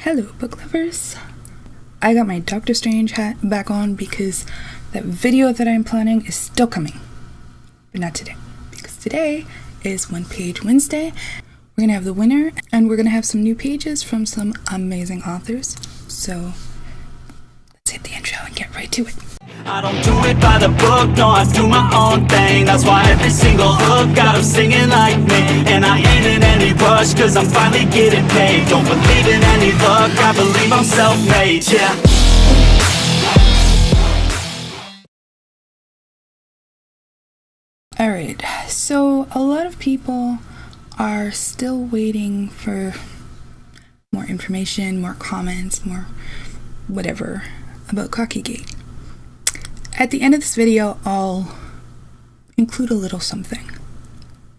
Hello book lovers. I got my Doctor Strange hat back on because that video that I'm planning is still coming. But not today. Because today is One Page Wednesday. We're gonna have the winner and we're gonna have some new pages from some amazing authors. So let's hit the intro and get right to it. I don't do it by the book, no, I do my own thing. That's why every single hook got them singing like me. And I ain't in any rush, cause I'm finally getting paid. Don't believe in any luck, I believe I'm self-made, yeah. Alright, so a lot of people are still waiting for more information, more comments, more whatever about Kakigate. At the end of this video, I'll include a little something,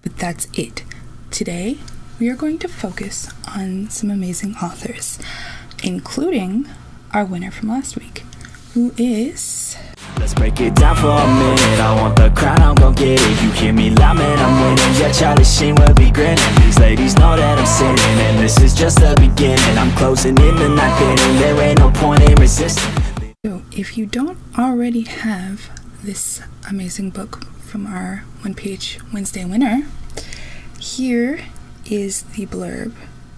but that's it. Today, we are going to focus on some amazing authors, including our winner from last week, who is... Let's break it down for a minute. I want the crown, I'm gon' get it. You hear me loud, man, I'm winning. Yeah, Charlie Sheen will be grinning. These ladies know that I'm sinning, and this is just the beginning. I'm closing in the ninth inning. There ain't no point in resisting. So, if you don't already have this amazing book from our One Page Wednesday winner, here is the blurb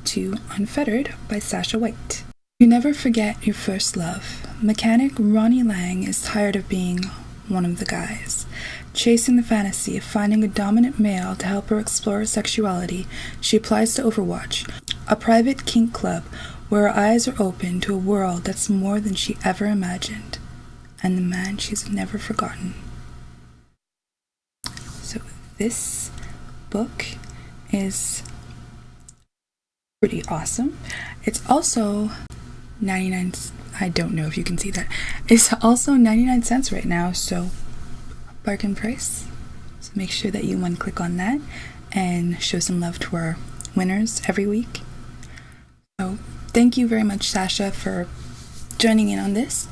to Unfettered by Sasha White. You never forget your first love. Mechanic Ronnie Lang is tired of being one of the guys. Chasing the fantasy of finding a dominant male to help her explore her sexuality, she applies to Overwatch, a private kink club where her eyes are open to a world that's more than she ever imagined, and the man she's never forgotten. So this book is pretty awesome. It's also 99, I don't know if you can see that. It's also 99 cents right now, so bargain price. So make sure that you want to click on that and show some love to our winners every week. So thank you very much, Sasha, for joining in on this.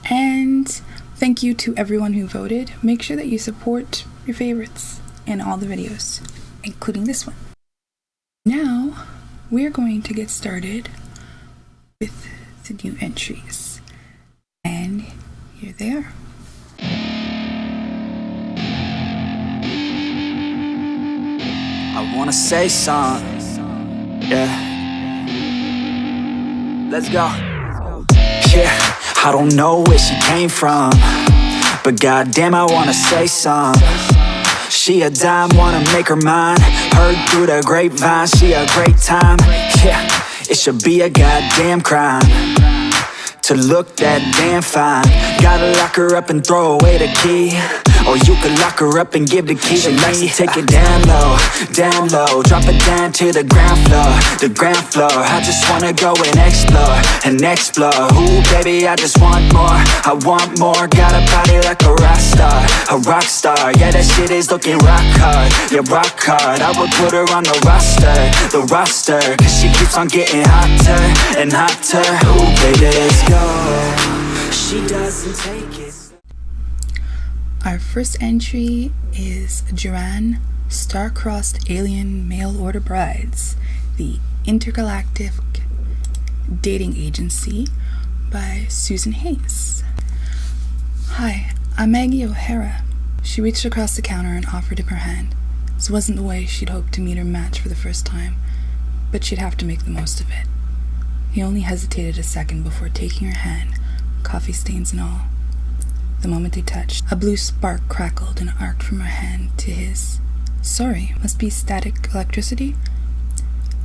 And thank you to everyone who voted. Make sure that you support your favorites in all the videos, including this one. Now, we're going to get started with the new entries. And here they are. I wanna say something, yeah. Let's go. Yeah, I don't know where she came from, but goddamn, I wanna say some. She a dime, wanna make her mine. Heard through the grapevine, she a great time. Yeah, it should be a goddamn crime to look that damn fine. Gotta lock her up and throw away the key, or you could lock her up and give the key to me. Take it down low, drop it down to the ground floor. I just wanna go and explore. Ooh, baby, I just want more, I want more. Got a body like a rock star. Yeah, that shit is looking rock hard, yeah, rock hard. I would put her on the roster, cause she keeps on getting hotter and hotter. Ooh, baby, let's go. She doesn't take it. Our first entry is Joran, Star-Crossed Alien Mail Order Brides, the Intergalactic Dating Agency by Susan Hayes. Hi, I'm Maggie O'Hara. She reached across the counter and offered him her hand. This wasn't the way she'd hoped to meet her match for the first time, but she'd have to make the most of it. He only hesitated a second before taking her hand, coffee stains and all. The moment they touched, a blue spark crackled and arced from her hand to his. Sorry, must be static electricity?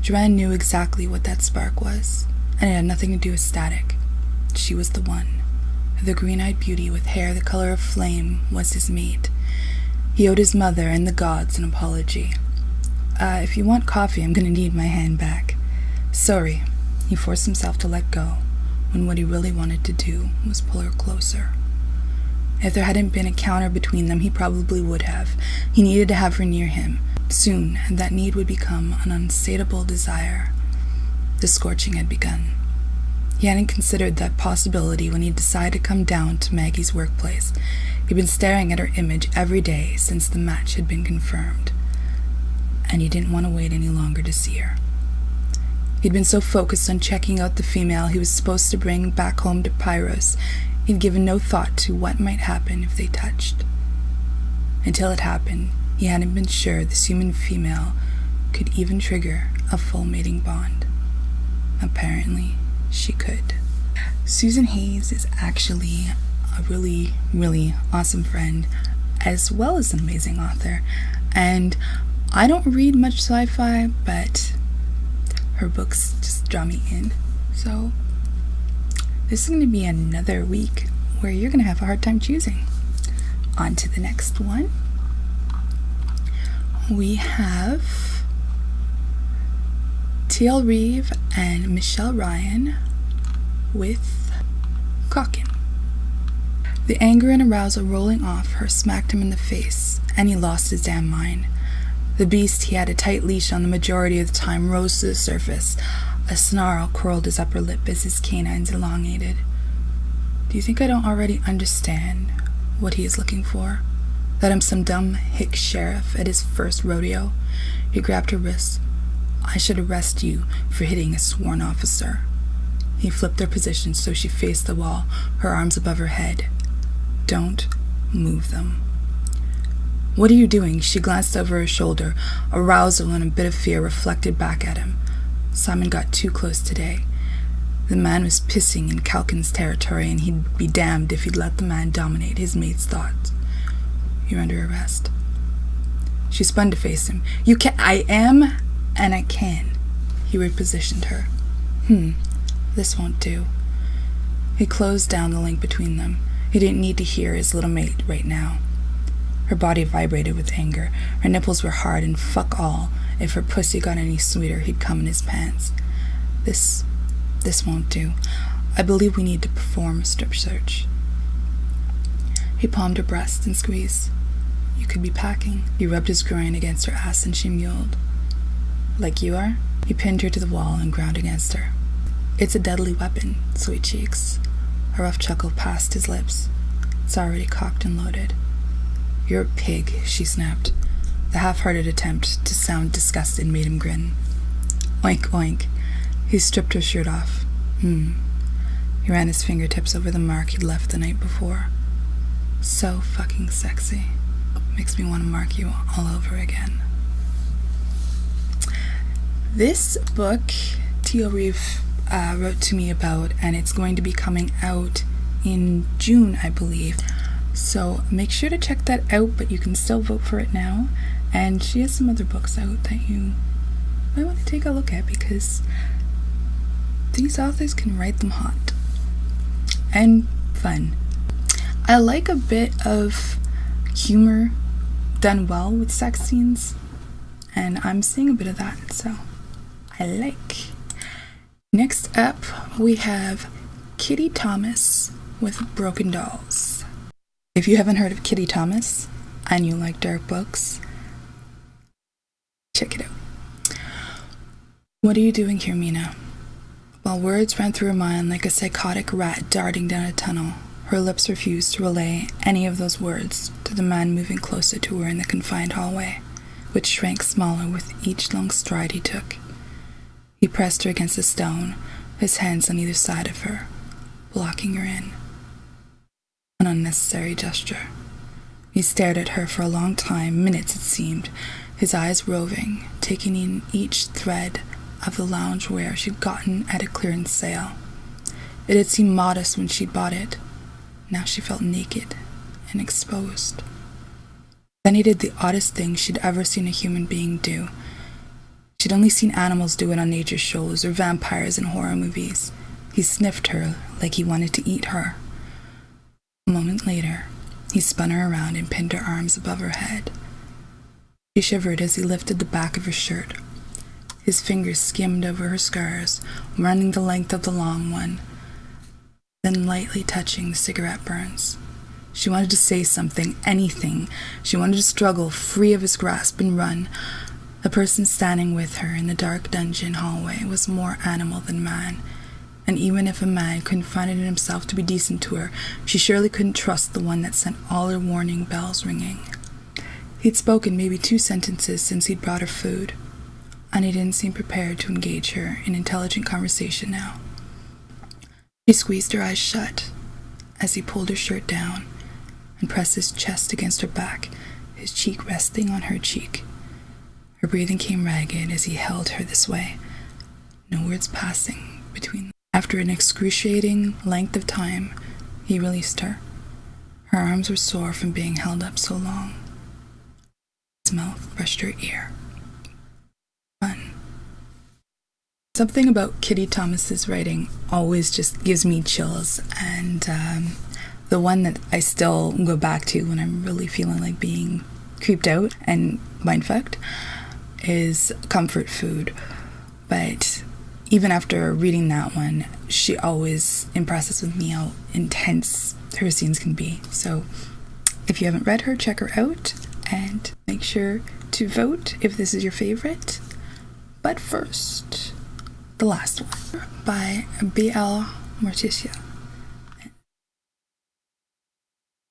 Joran knew exactly what that spark was, and it had nothing to do with static. She was the one. The green-eyed beauty with hair the color of flame was his mate. He owed his mother and the gods an apology. If you want coffee, I'm gonna need my hand back. Sorry. He forced himself to let go, when what he really wanted to do was pull her closer. If there hadn't been a counter between them, he probably would have. He needed to have her near him. Soon, that need would become an unsatiable desire. The scorching had begun. He hadn't considered that possibility when he decided to come down to Maggie's workplace. He'd been staring at her image every day since the match had been confirmed, and he didn't want to wait any longer to see her. He'd been so focused on checking out the female he was supposed to bring back home to Pyros, he'd given no thought to what might happen if they touched. Until it happened, he hadn't been sure this human female could even trigger a full mating bond. Apparently, she could. Susan Hayes is actually a really, really awesome friend, as well as an amazing author. And I don't read much sci-fi, but her books just draw me in. So this is going to be another week where you're going to have a hard time choosing. On to the next one. We have Teal Reeve and Michele Ryan with Cockin. The anger and arousal rolling off her smacked him in the face, and he lost his damn mind. The beast he had a tight leash on the majority of the time rose to the surface. A snarl curled his upper lip as his canines elongated. Do you think I don't already understand what he is looking for? That I'm some dumb hick sheriff at his first rodeo? He grabbed her wrist. I should arrest you for hitting a sworn officer. He flipped their position so she faced the wall, her arms above her head. Don't move them. What are you doing? She glanced over her shoulder, arousal and a bit of fear reflected back at him. Simon got too close today. The man was pissing in Calkin's territory, and he'd be damned if he'd let the man dominate his mate's thoughts. You're under arrest. She spun to face him. You can. I am, and I can. He repositioned her. This won't do. He closed down the link between them. He didn't need to hear his little mate right now. Her body vibrated with anger. Her nipples were hard, and fuck all. If her pussy got any sweeter, he'd come in his pants. This won't do. I believe we need to perform a strip search. He palmed her breast and squeezed. You could be packing. He rubbed his groin against her ass, and she mewed. Like you are? He pinned her to the wall and ground against her. It's a deadly weapon, sweet cheeks. A rough chuckle passed his lips. It's already cocked and loaded. You're a pig, she snapped. The half-hearted attempt to sound disgusted made him grin. Oink, oink. He stripped her shirt off. He ran his fingertips over the mark he'd left the night before. So fucking sexy. Makes me want to mark you all over again. This book, Teal Reef wrote to me about, and it's going to be coming out in June, I believe. So make sure to check that out, but you can still vote for it now. And she has some other books out that you might want to take a look at, because these authors can write them hot and fun. I like a bit of humor done well with sex scenes, and I'm seeing a bit of that, so I like. Next up, we have Cutie Thomas with Broken Dolls. If you haven't heard of Cutie Thomas and you like dark books, check it out. What are you doing here, Mina? While words ran through her mind like a psychotic rat darting down a tunnel, her lips refused to relay any of those words to the man moving closer to her in the confined hallway, which shrank smaller with each long stride he took. He pressed her against a stone, his hands on either side of her, blocking her in. An unnecessary gesture. He stared at her for a long time, minutes it seemed, his eyes roving, taking in each thread of the loungewear she'd gotten at a clearance sale. It had seemed modest when she'd bought it. Now she felt naked and exposed. Then he did the oddest thing she'd ever seen a human being do. She'd only seen animals do it on nature shows or vampires in horror movies. He sniffed her like he wanted to eat her. A moment later, he spun her around and pinned her arms above her head. She shivered as he lifted the back of her shirt. His fingers skimmed over her scars, running the length of the long one, then lightly touching the cigarette burns. She wanted to say something, anything. She wanted to struggle, free of his grasp, and run. The person standing with her in the dark dungeon hallway was more animal than man, and even if a man couldn't find it in himself to be decent to her, she surely couldn't trust the one that sent all her warning bells ringing. He'd spoken maybe 2 sentences since he'd brought her food. and he didn't seem prepared to engage her in intelligent conversation now. She squeezed her eyes shut as he pulled her shirt down and pressed his chest against her back, his cheek resting on her cheek. Her breathing came ragged as he held her this way, no words passing between them. After an excruciating length of time, he released her. Her arms were sore from being held up so long. His mouth brushed her ear. Fun. Something about Cutie Thomas's writing always just gives me chills, and the one that I still go back to when I'm really feeling like being creeped out and mindfucked is Comfort Food. But even after reading that one, she always impresses with me how intense her scenes can be. So if you haven't read her, check her out and make sure to vote if this is your favorite. But first, the last one by BLMorticia.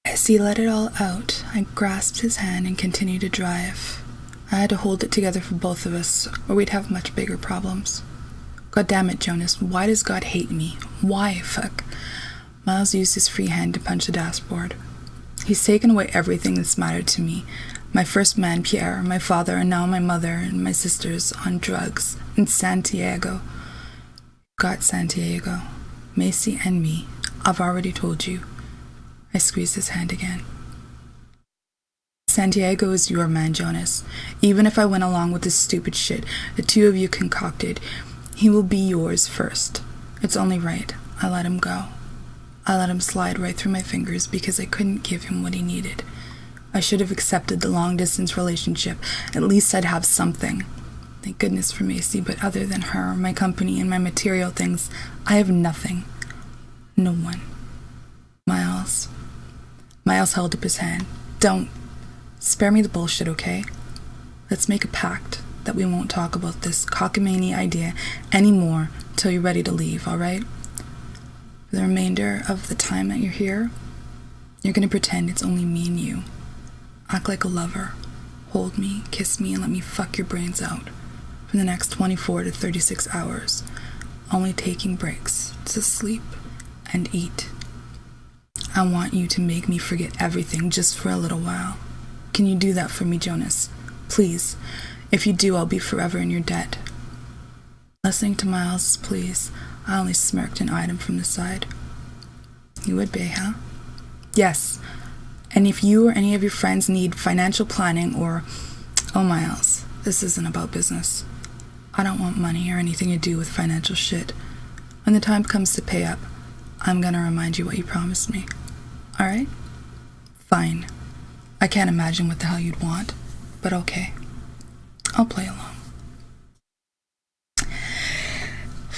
As he let it all out, I grasped his hand and continued to drive. I had to hold it together for both of us, or we'd have much bigger problems. God damn it, Jonas, why does God hate me? Why, fuck? Miles used his free hand to punch the dashboard. He's taken away everything that's mattered to me. My first man, Pierre, my father, and now my mother and my sisters on drugs in Santiago. Got Santiago. Macy and me. I've already told you. I squeezed his hand again. Santiago is your man, Jonas. Even if I went along with this stupid shit the two of you concocted, he will be yours first. It's only right. I let him go. I let him slide right through my fingers because I couldn't give him what he needed. I should have accepted the long-distance relationship. At least I'd have something. Thank goodness for Macy, but other than her, my company, and my material things, I have nothing. No one. Miles held up his hand. Don't. Spare me the bullshit, okay? Let's make a pact that we won't talk about this cockamamie idea anymore till you're ready to leave, alright? For the remainder of the time that you're here, you're gonna pretend it's only me and you. Act like a lover. Hold me, kiss me, and let me fuck your brains out for the next 24 to 36 hours, only taking breaks to sleep and eat. I want you to make me forget everything just for a little while. Can you do that for me, Jonas? Please. If you do, I'll be forever in your debt. Listening to Miles' pleas, I only smirked and eyed him from the side. You would be, huh? Yes. And if you or any of your friends need financial planning or... Oh, Miles, this isn't about business. I don't want money or anything to do with financial shit. When the time comes to pay up, I'm gonna remind you what you promised me. Alright? Fine. I can't imagine what the hell you'd want, but okay. I'll play along.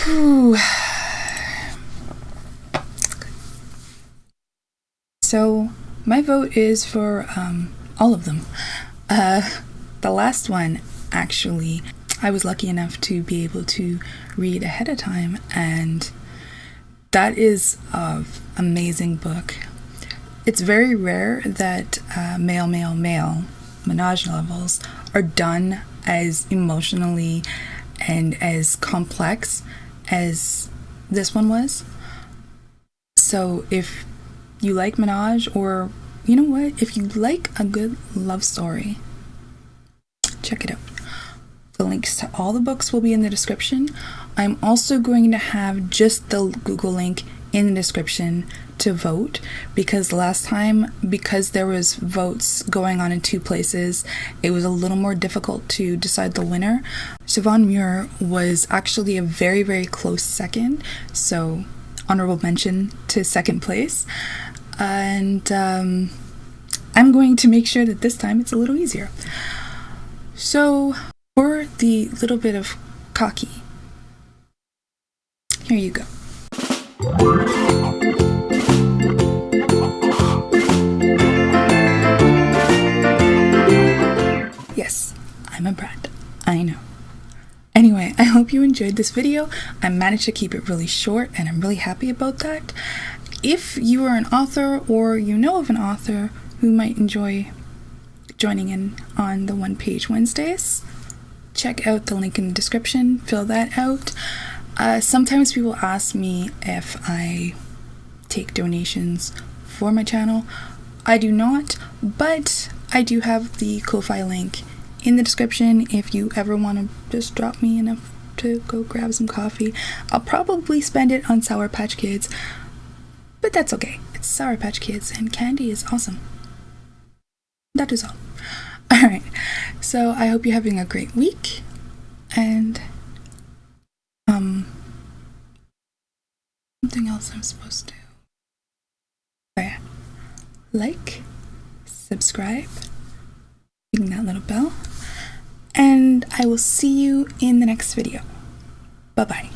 Whew. So, my vote is for all of them. The last one, actually, I was lucky enough to be able to read ahead of time, and that is an amazing book. It's very rare that male menage levels are done as emotionally and as complex as this one was. So if you like menage, or you know what, if you like a good love story, check it out. The links to all the books will be in the description. I'm also going to have just the Google link in the description to vote, because last time, because there was votes going on in two places, it was a little more difficult to decide the winner. Siobhan Muir was actually a very, very close second, so honorable mention to second place. And I'm going to make sure that this time it's a little easier. So for the little bit of cocky, here you go. Yes, I'm a brat. I know. Anyway, I hope you enjoyed this video. I managed to keep it really short, and I'm really happy about that. If you are an author, or you know of an author who might enjoy joining in on the One Page Wednesdays, check out the link in the description, fill that out. Sometimes people ask me if I take donations for my channel. I do not, but I do have the Ko-Fi link in the description if you ever want to just drop me enough to go grab some coffee. I'll probably spend it on Sour Patch Kids, but that's okay. It's Sour Patch Kids and candy is awesome. That is all. Alright, so I hope you're having a great week, and something else I'm supposed to. Oh yeah. Like, subscribe, ring that little bell, and I will see you in the next video. Bye bye.